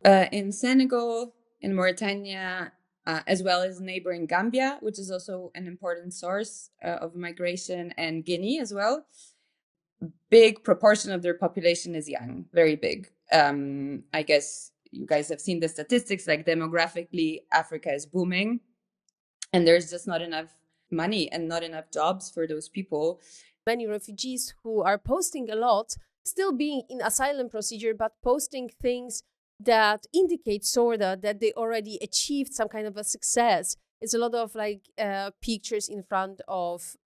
in Senegal, in Mauritania, as well as neighboring Gambia, which is also an important source of migration, and Guinea as well. Big proportion of their population is young, very big. I guess you guys have seen the statistics, like demographically, Africa is booming, and there's just not enough money and not enough jobs for those people. Many refugees who are posting a lot, still being in asylum procedure, but posting things that indicate sorta that they already achieved some kind of a success. It's a lot of like pictures in front of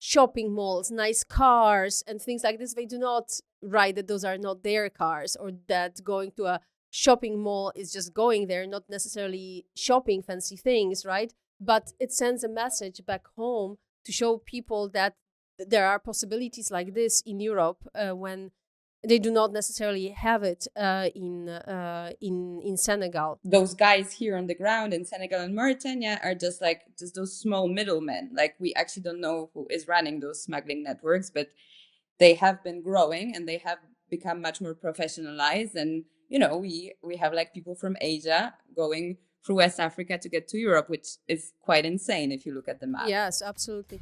shopping malls, nice cars and things like this. They do not write that those are not their cars, or that going to a shopping mall is just going there, not necessarily shopping fancy things, right? But it sends a message back home to show people that there are possibilities like this in Europe when they do not necessarily have it in Senegal. Those guys here on the ground in Senegal and Mauritania are just those small middlemen. Like, we actually don't know who is running those smuggling networks, but they have been growing and they have become much more professionalized. And we have like people from Asia going through West Africa to get to Europe, which is quite insane if you look at the map. Yes, absolutely.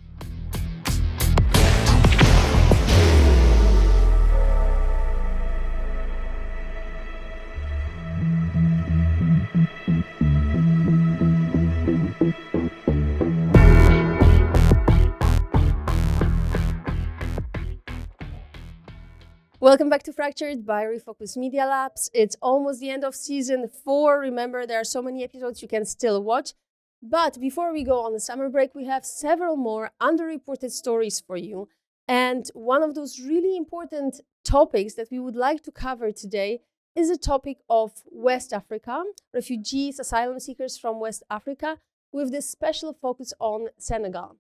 Welcome back to Fractured by ReFOCUS Media Labs. It's almost the end of season 4. Remember, there are so many episodes you can still watch. But before we go on the summer break, we have several more underreported stories for you. And one of those really important topics that we would like to cover today is the topic of West Africa, refugees, asylum seekers from West Africa, with this special focus on Senegal.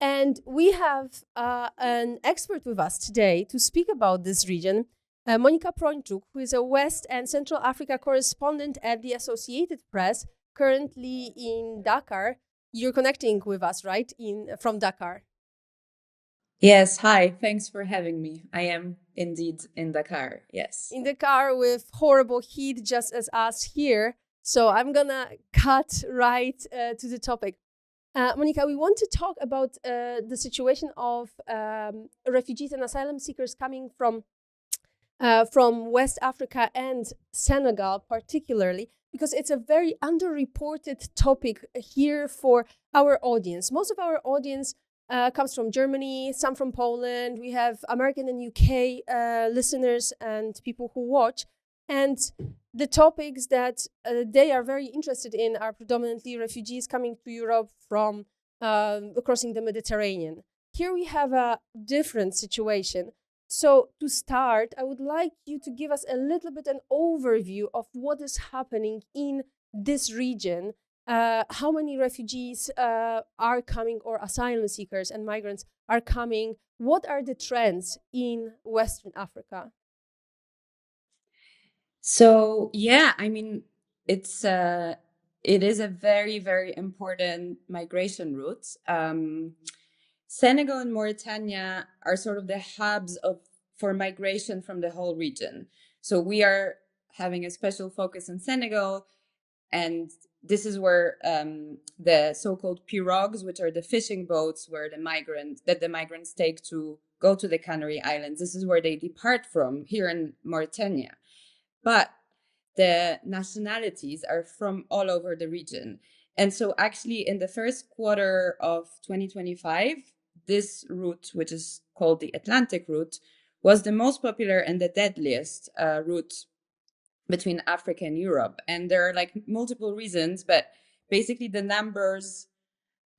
And we have an expert with us today to speak about this region, Monika, who is a West and Central Africa correspondent at the Associated Press, currently in Dakar. You're connecting with us, right, from Dakar? Yes, hi. Thanks for having me. I am indeed in Dakar, yes. In Dakar with horrible heat, just as us here. So I'm gonna cut right to the topic. Monika, we want to talk about the situation of refugees and asylum seekers coming from West Africa and Senegal particularly, because it's a very underreported topic here for our audience. Most of our audience comes from Germany, some from Poland. We have American and UK listeners and people who watch. And the topics that they are very interested in are predominantly refugees coming to Europe from crossing the Mediterranean. Here we have a different situation. So to start, I would like you to give us a little bit an overview of what is happening in this region. How many refugees are coming, or asylum seekers and migrants are coming? What are the trends in Western Africa? So yeah, I mean, it is a very, very important migration route. Senegal and Mauritania are sort of the hubs for migration from the whole region. So we are having a special focus in Senegal, and this is where the so-called pirogues, which are the fishing boats where the migrants take to go to the Canary Islands, this is where they depart from here in Mauritania. But the nationalities are from all over the region. And so actually in the first quarter of 2025, this route, which is called the Atlantic route, was the most popular and the deadliest route between Africa and Europe. And there are like multiple reasons, but basically the numbers,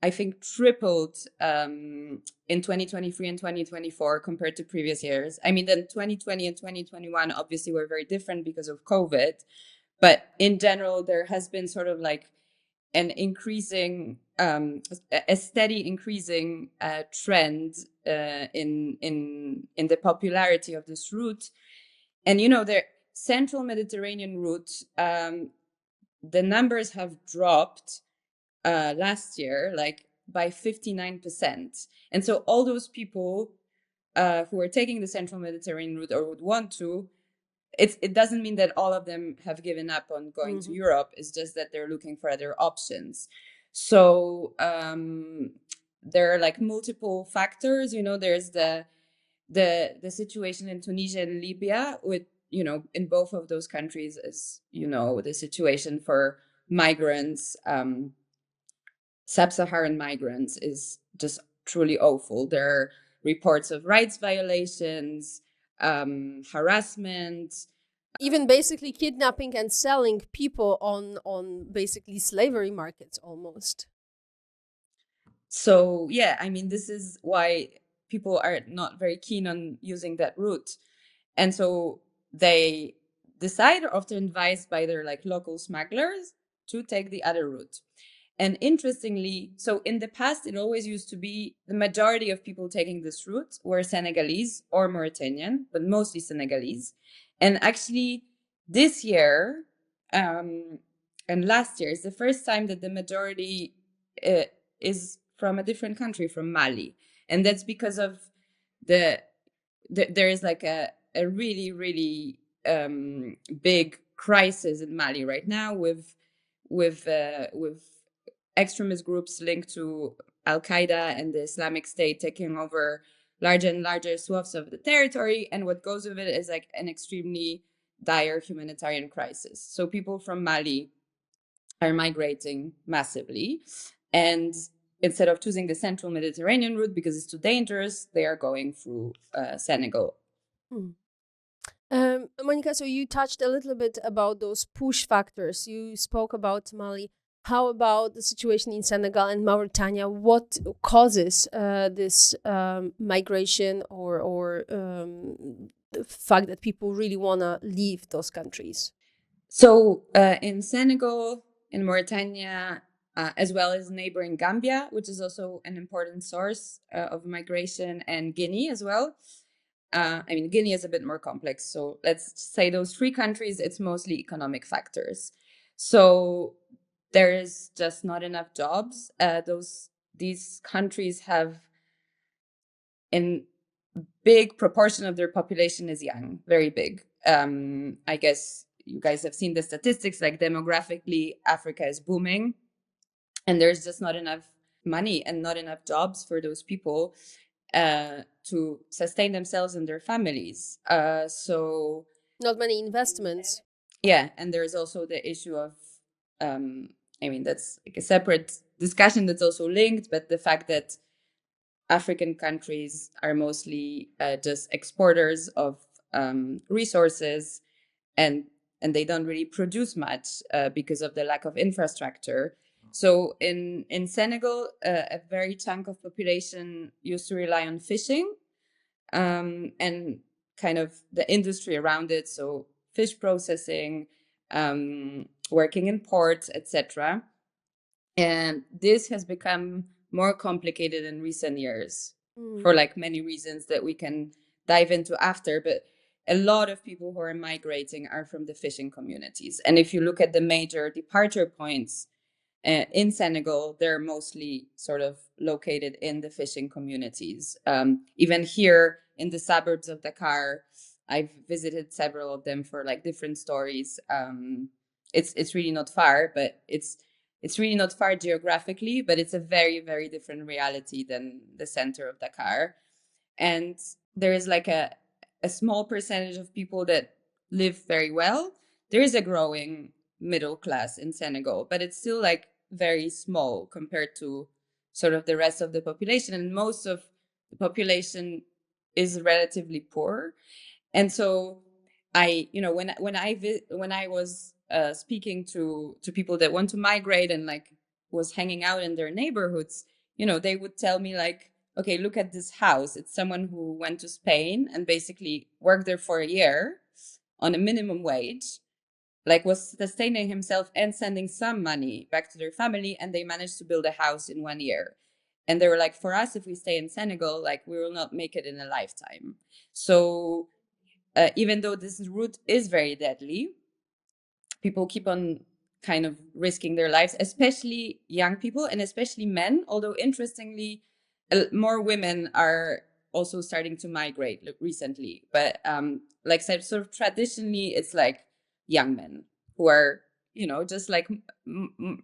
I think, tripled in 2023 and 2024 compared to previous years. I mean, then 2020 and 2021 obviously were very different because of COVID. But in general, there has been sort of like an increasing, a steady increasing trend in the popularity of this route. And the Central Mediterranean route, the numbers have dropped last year, like by 59%. And so all those people who are taking the Central Mediterranean route or would want to it doesn't mean that all of them have given up on going to Europe. It's just that they're looking for other options. So there are like multiple factors. There's the situation in Tunisia and Libya, with in both of those countries, as the situation for migrants, sub-Saharan migrants, is just truly awful. There are reports of rights violations, harassment, even basically kidnapping and selling people on basically slavery markets almost. So yeah, I mean, this is why people are not very keen on using that route. And so they decide, often advised by their like local smugglers, to take the other route. And interestingly, so in the past, it always used to be the majority of people taking this route were Senegalese or Mauritanian, but mostly Senegalese. And actually, this year and last year is the first time that the majority is from a different country, from Mali. And that's because of there is like a really, really big crisis in Mali right now, with extremist groups linked to Al Qaeda and the Islamic State taking over larger and larger swaths of the territory. And what goes with it is like an extremely dire humanitarian crisis. So people from Mali are migrating massively. And instead of choosing the central Mediterranean route because it's too dangerous, they are going through Senegal. Monika, so you touched a little bit about those push factors. You spoke about Mali. How about the situation in Senegal and Mauritania? What causes this migration, or the fact that people really want to leave those countries? So in Senegal, in Mauritania, as well as neighboring Gambia, which is also an important source of migration, and Guinea as well. I mean, Guinea is a bit more complex. So let's say those three countries, it's mostly economic factors. So there is just not enough jobs. These countries have, in big proportion of their population is young, very big. I guess you guys have seen the statistics, like demographically, Africa is booming, and there's just not enough money and not enough jobs for those people to sustain themselves and their families. So not many investments. Yeah, and there's also the issue of, I mean, that's like a separate discussion that's also linked, but the fact that African countries are mostly just exporters of resources, and they don't really produce much because of the lack of infrastructure. So in Senegal, a very chunk of population used to rely on fishing and kind of the industry around it. So fish processing, working in ports, etc. And this has become more complicated in recent years for like many reasons that we can dive into after. But a lot of people who are migrating are from the fishing communities. And if you look at the major departure points in Senegal, they're mostly sort of located in the fishing communities. Even here in the suburbs of Dakar, I've visited several of them for like different stories. It's really not far, but it's really not far geographically, but it's a very, very different reality than the center of Dakar. And there is like a small percentage of people that live very well. There is a growing middle class in Senegal, but it's still like very small compared to sort of the rest of the population. And most of the population is relatively poor. And so when I was speaking to people that want to migrate and like was hanging out in their neighborhoods, they would tell me like, okay, look at this house. It's someone who went to Spain and basically worked there for a year on a minimum wage, like was sustaining himself and sending some money back to their family, and they managed to build a house in 1 year. And they were like, for us, if we stay in Senegal, like we will not make it in a lifetime. So even though this route is very deadly, people keep on kind of risking their lives, especially young people and especially men. Although interestingly, more women are also starting to migrate recently. But like sort of traditionally, it's like young men who are, just like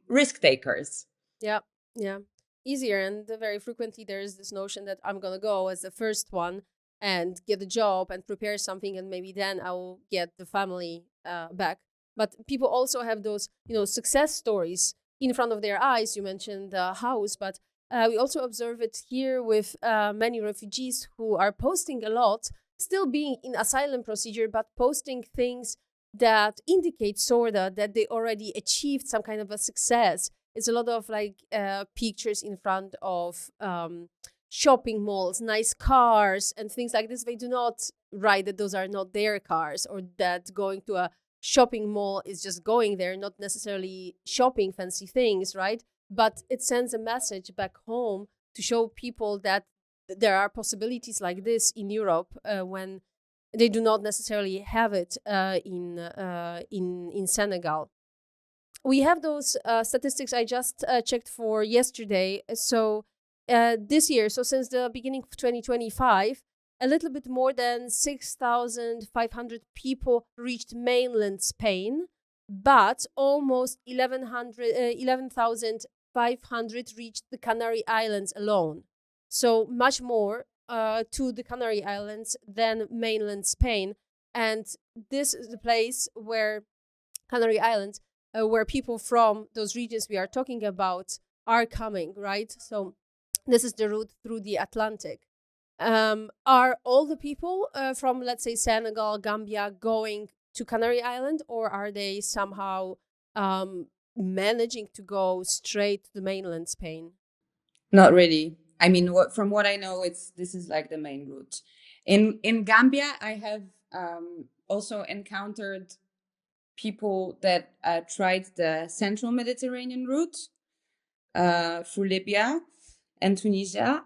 risk takers. Yeah, yeah. Easier. And very frequently there is this notion that I'm going to go as the first one and get a job and prepare something, and maybe then I will get the family back. But people also have those, success stories in front of their eyes. You mentioned the house, but we also observe it here with many refugees who are posting a lot, still being in asylum procedure, but posting things that indicate sorta that they already achieved some kind of a success. It's a lot of like pictures in front of shopping malls, nice cars and things like this. They do not write that those are not their cars, or that going to a shopping mall is just going there, not necessarily shopping fancy things, right? But it sends a message back home to show people that there are possibilities like this in Europe when they do not necessarily have it in Senegal. We have those statistics I just checked for yesterday. So this year, so since the beginning of 2025, a little bit more than 6,500 people reached mainland Spain, but almost 11,500 reached the Canary Islands alone. So much more to the Canary Islands than mainland Spain. And this is the place where Canary Islands, where people from those regions we are talking about are coming, right? So this is the route through the Atlantic. Are all the people from, let's say, Senegal, Gambia going to Canary Island, or are they somehow managing to go straight to the mainland Spain? Not really. I mean, from what I know, this is like the main route. In Gambia, I have also encountered people that tried the Central Mediterranean route through Libya and Tunisia,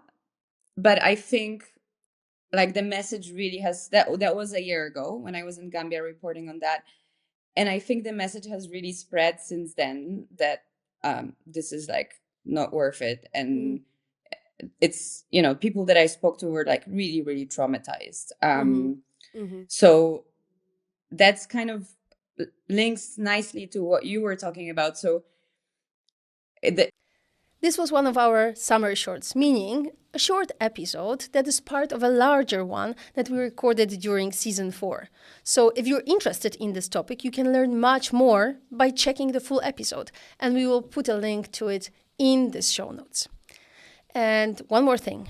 but I think like the message really has that was a year ago when I was in Gambia reporting on that, and I think the message has really spread since then that this is like not worth it, and it's people that I spoke to were like really really traumatized. So that's kind of links nicely to what you were talking about. So this was one of our summer shorts, meaning a short episode that is part of a larger one that we recorded during season 4. So if you're interested in this topic, you can learn much more by checking the full episode, and we will put a link to it in the show notes. And one more thing.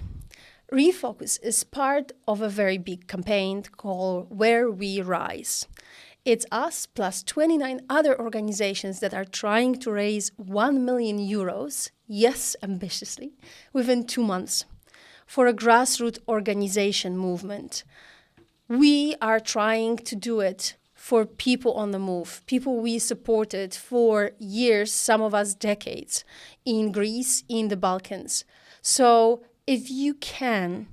ReFOCUS is part of a very big campaign called Where We Rise. It's us plus 29 other organizations that are trying to raise 1 million euros, yes, ambitiously, within 2 months for a grassroots organization movement. We are trying to do it for people on the move, people we supported for years, some of us decades, in Greece, in the Balkans. So if you can,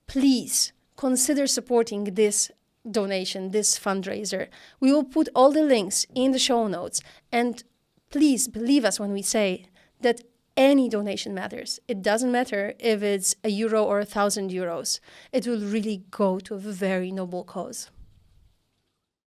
please consider supporting this donation, this fundraiser. We will put all the links in the show notes. And please believe us when we say that any donation matters. It doesn't matter if it's €1 or €1,000. It will really go to a very noble cause.